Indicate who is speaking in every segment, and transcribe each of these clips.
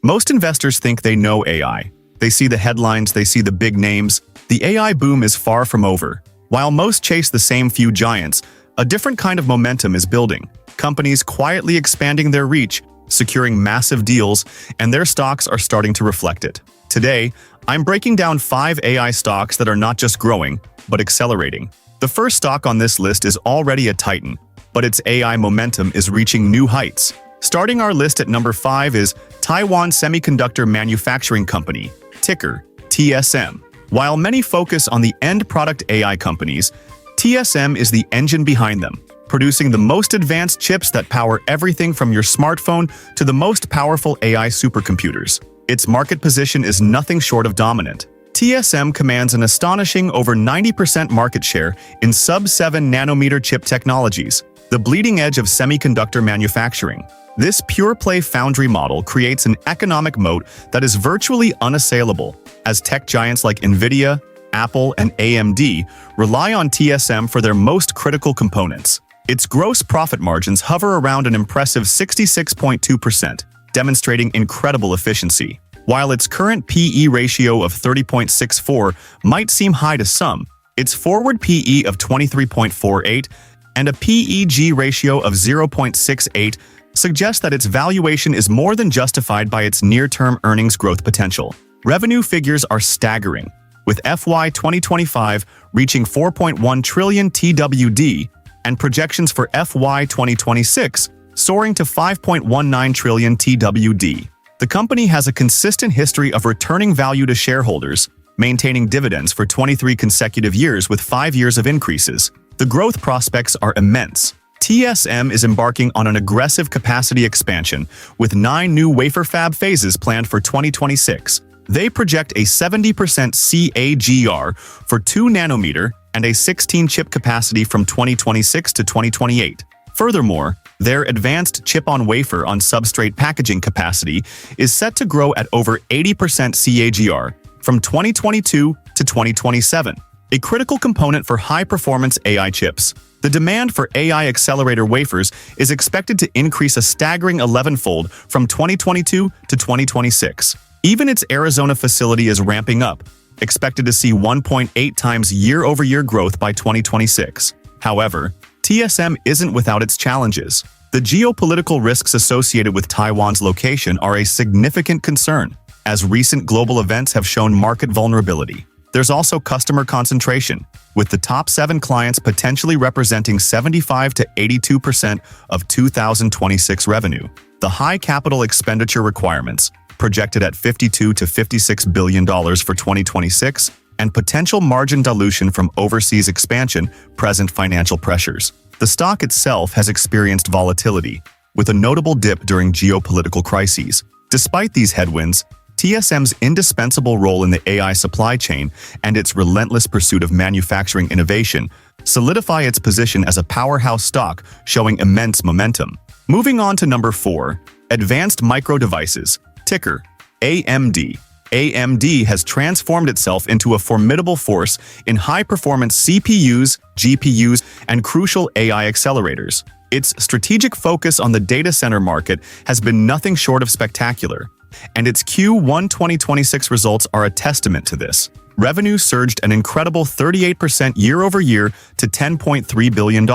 Speaker 1: Most investors think they know AI. They see the headlines, they see the big names. The AI boom is far from over. While most chase the same few giants, a different kind of momentum is building. Companies quietly expanding their reach, securing massive deals, and their stocks are starting to reflect it. Today, I'm breaking down 5 AI stocks that are not just growing, but accelerating. The first stock on this list is already a titan, but its AI momentum is reaching new heights. Starting our list at number 5 is Taiwan Semiconductor Manufacturing Company, ticker TSM. While many focus on the end product AI companies, TSM is the engine behind them, producing the most advanced chips that power everything from your smartphone to the most powerful AI supercomputers. Its market position is nothing short of dominant. TSM commands an astonishing over 90% market share in sub-7 nanometer chip technologies, the bleeding edge of semiconductor manufacturing. This pure-play foundry model creates an economic moat that is virtually unassailable, as tech giants like NVIDIA, Apple, and AMD rely on TSM for their most critical components. Its gross profit margins hover around an impressive 66.2%, demonstrating incredible efficiency. While its current PE ratio of 30.64 might seem high to some, its forward PE of 23.48 and a PEG ratio of 0.68 suggest that its valuation is more than justified by its near-term earnings growth potential. Revenue figures are staggering, with FY 2025 reaching 4.1 trillion TWD and projections for FY 2026 soaring to 5.19 trillion TWD. The company has a consistent history of returning value to shareholders, maintaining dividends for 23 consecutive years with 5 years of increases. The growth prospects are immense. TSM is embarking on an aggressive capacity expansion, with 9 new wafer fab phases planned for 2026. They project a 70% CAGR for 2 nanometer and a 16-chip capacity from 2026 to 2028. Furthermore, their advanced chip-on-wafer on substrate packaging capacity is set to grow at over 80% CAGR from 2022 to 2027, a critical component for high-performance AI chips. The demand for AI accelerator wafers is expected to increase a staggering 11-fold from 2022 to 2026. Even its Arizona facility is ramping up, expected to see 1.8 times year-over-year growth by 2026. However, TSM isn't without its challenges. The geopolitical risks associated with Taiwan's location are a significant concern, as recent global events have shown market vulnerability. There's also customer concentration, with the top 7 clients potentially representing 75 to 82% of 2026 revenue. The high capital expenditure requirements, projected at $52 to $56 billion for 2026, and potential margin dilution from overseas expansion present financial pressures. The stock itself has experienced volatility, with a notable dip during geopolitical crises. Despite these headwinds, TSM's indispensable role in the AI supply chain and its relentless pursuit of manufacturing innovation solidify its position as a powerhouse stock, showing immense momentum. Moving on to number 4, Advanced Micro Devices, ticker AMD. AMD has transformed itself into a formidable force in high-performance CPUs, GPUs, and crucial AI accelerators. Its strategic focus on the data center market has been nothing short of spectacular, and its Q1 2026 results are a testament to this. Revenue surged an incredible 38% year-over-year to $10.3 billion,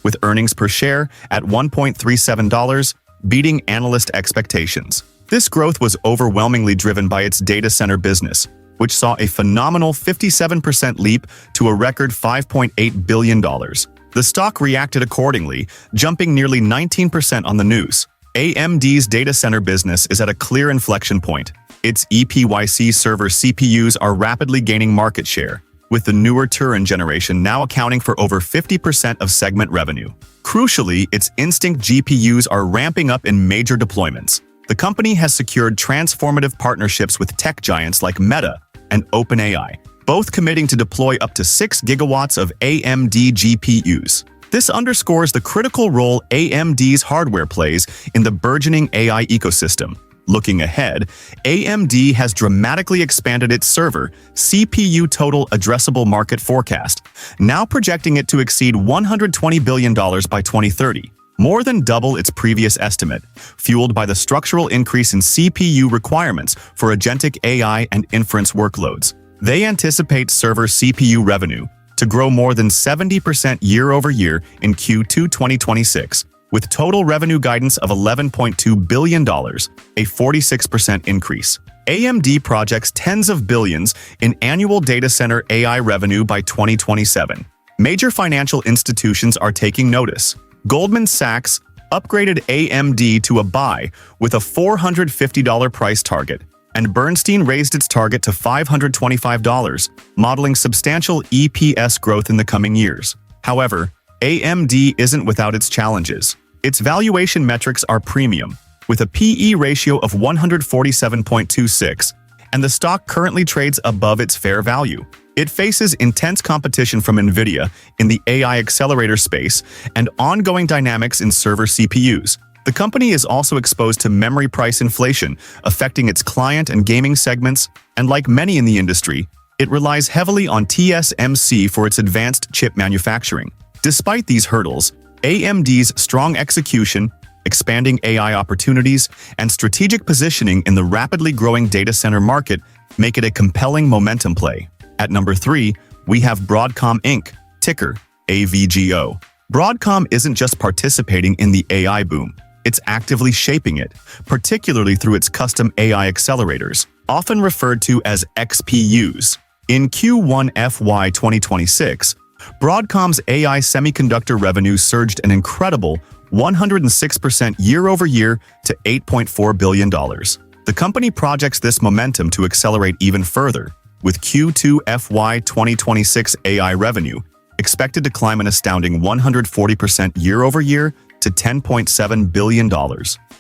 Speaker 1: with earnings per share at $1.37, beating analyst expectations. This growth was overwhelmingly driven by its data center business, which saw a phenomenal 57% leap to a record $5.8 billion. The stock reacted accordingly, jumping nearly 19% on the news. AMD's data center business is at a clear inflection point. Its EPYC server CPUs are rapidly gaining market share, with the newer Turin generation now accounting for over 50% of segment revenue. Crucially, its Instinct GPUs are ramping up in major deployments. The company has secured transformative partnerships with tech giants like Meta and OpenAI, both committing to deploy up to 6 gigawatts of AMD GPUs. This underscores the critical role AMD's hardware plays in the burgeoning AI ecosystem. Looking ahead, AMD has dramatically expanded its server CPU total addressable market forecast, now projecting it to exceed $120 billion by 2030. more than double its previous estimate, fueled by the structural increase in CPU requirements for agentic AI and inference workloads. They anticipate server CPU revenue to grow more than 70% year-over-year in Q2 2026, with total revenue guidance of $11.2 billion, a 46% increase. AMD projects tens of billions in annual data center AI revenue by 2027. Major financial institutions are taking notice. Goldman Sachs upgraded AMD to a buy with a $450 price target, and Bernstein raised its target to $525, modeling substantial EPS growth in the coming years. However, AMD isn't without its challenges. Its valuation metrics are premium, with a P/E ratio of 147.26, and the stock currently trades above its fair value. It faces intense competition from NVIDIA in the AI accelerator space and ongoing dynamics in server CPUs. The company is also exposed to memory price inflation, affecting its client and gaming segments, and like many in the industry, it relies heavily on TSMC for its advanced chip manufacturing. Despite these hurdles, AMD's strong execution, expanding AI opportunities, and strategic positioning in the rapidly growing data center market make it a compelling momentum play. At number 3, we have Broadcom Inc., ticker AVGO. Broadcom isn't just participating in the AI boom, it's actively shaping it, particularly through its custom AI accelerators, often referred to as XPUs. In Q1 FY 2026, Broadcom's AI semiconductor revenue surged an incredible 106% year-over-year to $8.4 billion. The company projects this momentum to accelerate even further, with Q2 FY 2026 AI revenue expected to climb an astounding 140% year-over-year to $10.7 billion.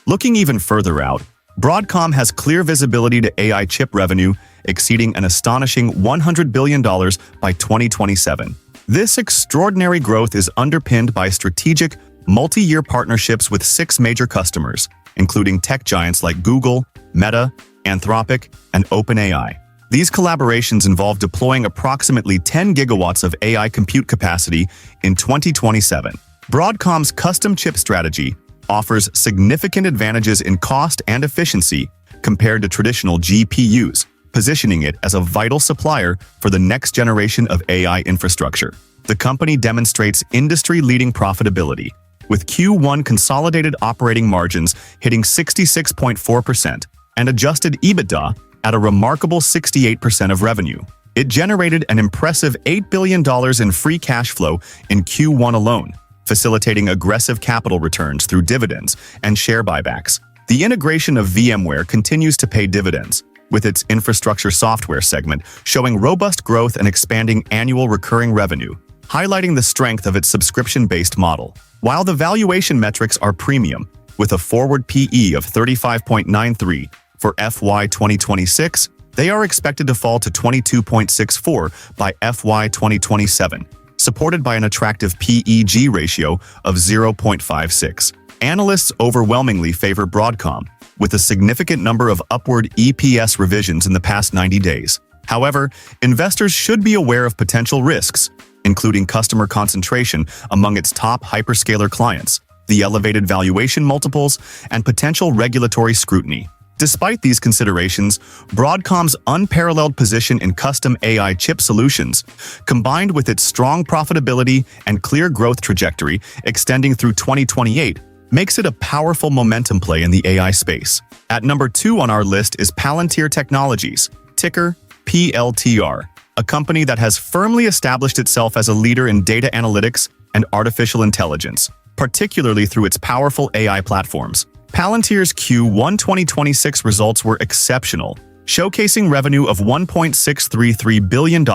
Speaker 1: Looking even further out, Broadcom has clear visibility to AI chip revenue exceeding an astonishing $100 billion by 2027. This extraordinary growth is underpinned by strategic, multi-year partnerships with 6 major customers, including tech giants like Google, Meta, Anthropic, and OpenAI. These collaborations involve deploying approximately 10 gigawatts of AI compute capacity in 2027. Broadcom's custom chip strategy offers significant advantages in cost and efficiency compared to traditional GPUs, positioning it as a vital supplier for the next generation of AI infrastructure. The company demonstrates industry-leading profitability, with Q1 consolidated operating margins hitting 66.4% and adjusted EBITDA at a remarkable 68% of revenue. It generated an impressive $8 billion in free cash flow in Q1 alone, facilitating aggressive capital returns through dividends and share buybacks. The integration of VMware continues to pay dividends, with its infrastructure software segment showing robust growth and expanding annual recurring revenue, highlighting the strength of its subscription-based model. While the valuation metrics are premium, with a forward P/E of 35.93 for FY 2026, they are expected to fall to 22.64 by FY 2027, supported by an attractive P/E-G ratio of 0.56. Analysts overwhelmingly favor Broadcom, with a significant number of upward EPS revisions in the past 90 days. However, investors should be aware of potential risks, including customer concentration among its top hyperscaler clients, the elevated valuation multiples, and potential regulatory scrutiny. Despite these considerations, Broadcom's unparalleled position in custom AI chip solutions, combined with its strong profitability and clear growth trajectory extending through 2028, makes it a powerful momentum play in the AI space. At number 2 on our list is Palantir Technologies, ticker PLTR, a company that has firmly established itself as a leader in data analytics and artificial intelligence, particularly through its powerful AI platforms. Palantir's Q1 2026 results were exceptional, showcasing revenue of $1.633 billion,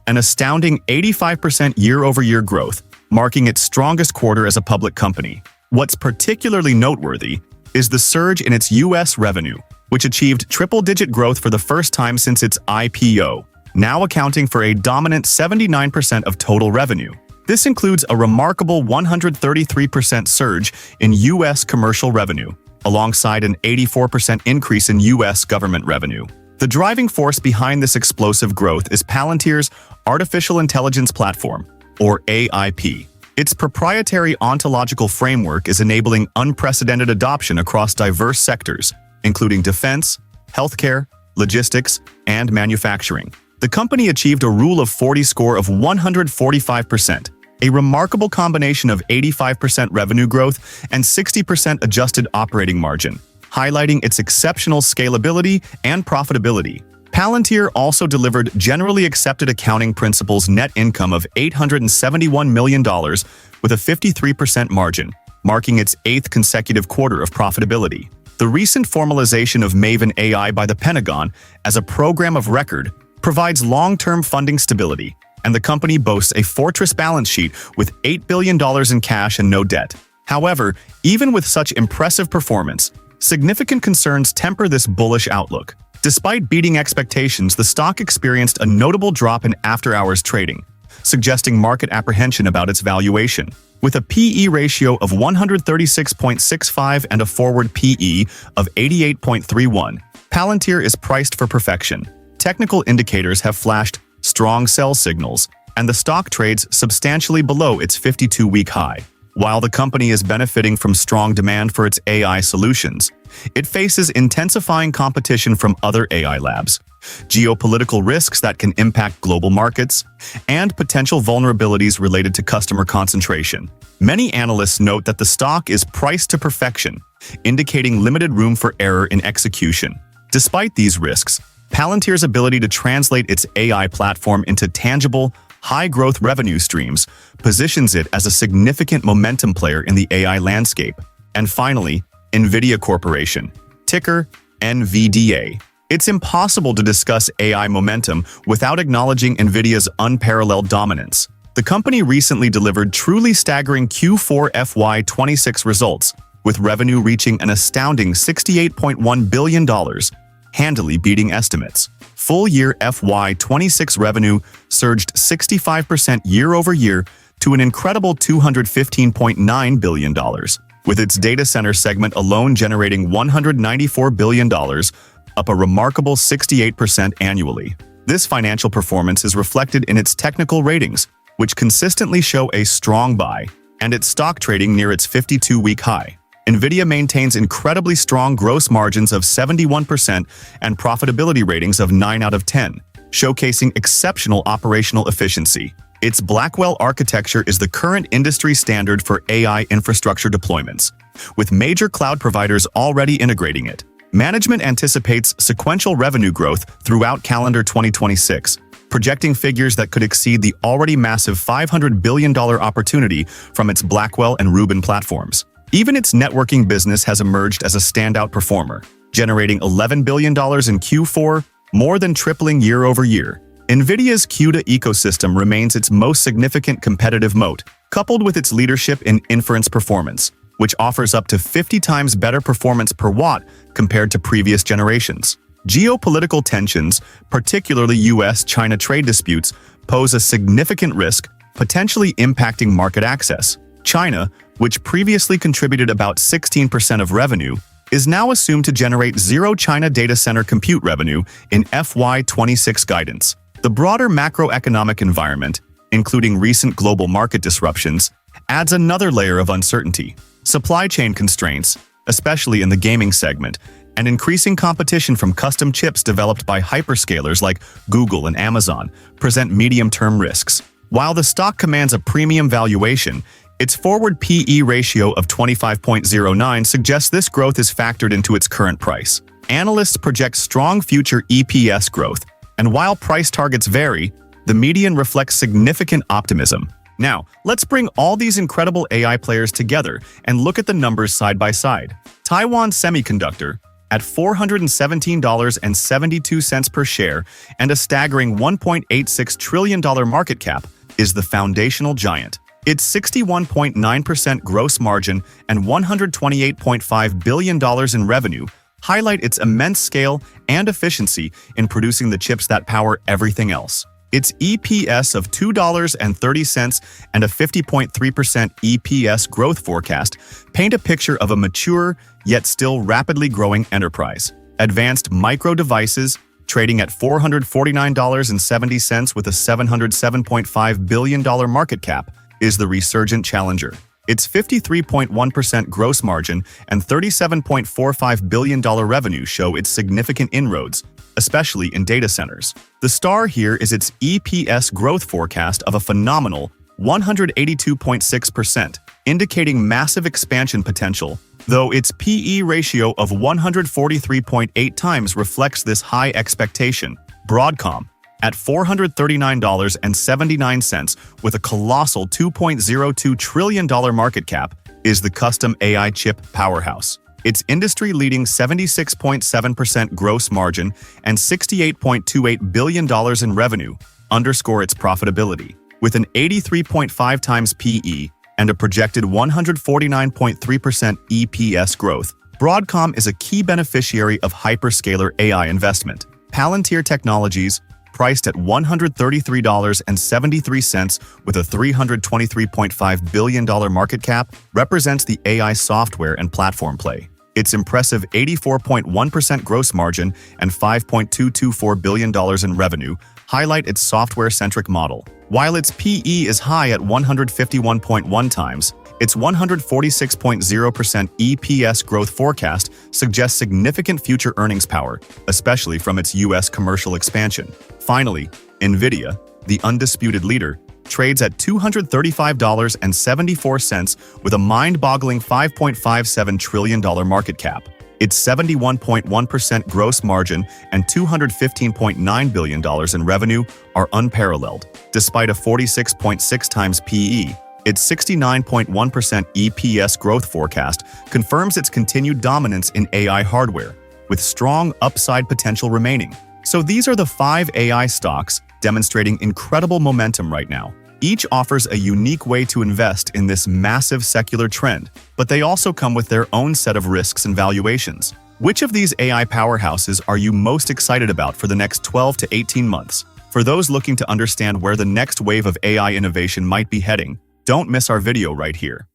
Speaker 1: an astounding 85% year-over-year growth, marking its strongest quarter as a public company. What's particularly noteworthy is the surge in its U.S. revenue, which achieved triple-digit growth for the first time since its IPO, now accounting for a dominant 79% of total revenue. This includes a remarkable 133% surge in U.S. commercial revenue, alongside an 84% increase in U.S. government revenue. The driving force behind this explosive growth is Palantir's Artificial Intelligence Platform, or AIP. Its proprietary ontological framework is enabling unprecedented adoption across diverse sectors, including defense, healthcare, logistics, and manufacturing. The company achieved a Rule of 40 score of 145%, a remarkable combination of 85% revenue growth and 60% adjusted operating margin, highlighting its exceptional scalability and profitability. Palantir also delivered generally accepted accounting principles net income of $871 million with a 53% margin, marking its 8th consecutive quarter of profitability. The recent formalization of Maven AI by the Pentagon as a program of record provides long-term funding stability, and the company boasts a fortress balance sheet with $8 billion in cash and no debt. However, even with such impressive performance, significant concerns temper this bullish outlook. Despite beating expectations, the stock experienced a notable drop in after-hours trading, suggesting market apprehension about its valuation. With a P/E ratio of 136.65 and a forward P/E of 88.31, Palantir is priced for perfection. Technical indicators have flashed strong sell signals, and the stock trades substantially below its 52-week high. While the company is benefiting from strong demand for its AI solutions, it faces intensifying competition from other AI labs, geopolitical risks that can impact global markets, and potential vulnerabilities related to customer concentration. Many analysts note that the stock is priced to perfection, indicating limited room for error in execution. Despite these risks, Palantir's ability to translate its AI platform into tangible, high-growth revenue streams positions it as a significant momentum player in the AI landscape. And finally, NVIDIA Corporation, ticker NVDA. It's impossible to discuss AI momentum without acknowledging NVIDIA's unparalleled dominance. The company recently delivered truly staggering Q4 FY26 results, with revenue reaching an astounding $68.1 billion, handily beating estimates. Full-year FY26 revenue surged 65% year-over-year to an incredible $215.9 billion, with its data center segment alone generating $194 billion, up a remarkable 68% annually. This financial performance is reflected in its technical ratings, which consistently show a strong buy, and its stock trading near its 52-week high. NVIDIA maintains incredibly strong gross margins of 71% and profitability ratings of 9 out of 10, showcasing exceptional operational efficiency. Its Blackwell architecture is the current industry standard for AI infrastructure deployments, with major cloud providers already integrating it. Management anticipates sequential revenue growth throughout calendar 2026, projecting figures that could exceed the already massive $500 billion opportunity from its Blackwell and Rubin platforms. Even its networking business has emerged as a standout performer, generating $11 billion in Q4, more than tripling year-over-year. NVIDIA's CUDA ecosystem remains its most significant competitive moat, coupled with its leadership in inference performance, which offers up to 50 times better performance per watt compared to previous generations. Geopolitical tensions, particularly US-China trade disputes, pose a significant risk, potentially impacting market access. China, which previously contributed about 16% of revenue, is now assumed to generate zero China data center compute revenue in FY26 guidance. The broader macroeconomic environment, including recent global market disruptions, adds another layer of uncertainty. Supply chain constraints, especially in the gaming segment, and increasing competition from custom chips developed by hyperscalers like Google and Amazon present medium-term risks. While the stock commands a premium valuation, its forward P/E ratio of 25.09 suggests this growth is factored into its current price. Analysts project strong future EPS growth, and while price targets vary, the median reflects significant optimism. Now, let's bring all these incredible AI players together and look at the numbers side by side. Taiwan Semiconductor, at $417.72 per share and a staggering $1.86 trillion market cap, is the foundational giant. Its 61.9% gross margin and $128.5 billion in revenue highlight its immense scale and efficiency in producing the chips that power everything else. Its EPS of $2.30 and a 50.3% EPS growth forecast paint a picture of a mature, yet still rapidly growing enterprise. Advanced Micro Devices, trading at $449.70 with a $707.5 billion market cap, is the resurgent challenger. Its 53.1% gross margin and $37.45 billion revenue show its significant inroads, especially in data centers. The star here is its EPS growth forecast of a phenomenal 182.6%, indicating massive expansion potential, though its PE ratio of 143.8 times reflects this high expectation. Broadcom, at $439.79 with a colossal $2.02 trillion market cap, is the custom AI chip powerhouse. Its industry-leading 76.7% gross margin and $68.28 billion in revenue underscore its profitability. With an 83.5 times PE and a projected 149.3% EPS growth, Broadcom is a key beneficiary of hyperscaler AI investment. Palantir Technologies, priced at $133.73 with a $323.5 billion market cap, represents the AI software and platform play. Its impressive 84.1% gross margin and $5.224 billion in revenue highlight its software-centric model. While its PE is high at 151.1 times, its 146.0% EPS growth forecast suggests significant future earnings power, especially from its U.S. commercial expansion. Finally, NVIDIA, the undisputed leader, trades at $235.74 with a mind-boggling $5.57 trillion market cap. Its 71.1% gross margin and $215.9 billion in revenue are unparalleled. Despite a 46.6 times PE, its 69.1% EPS growth forecast confirms its continued dominance in AI hardware, with strong upside potential remaining. So these are the 5 AI stocks demonstrating incredible momentum right now. Each offers a unique way to invest in this massive secular trend, but they also come with their own set of risks and valuations. Which of these AI powerhouses are you most excited about for the next 12 to 18 months? For those looking to understand where the next wave of AI innovation might be heading, don't miss our video right here.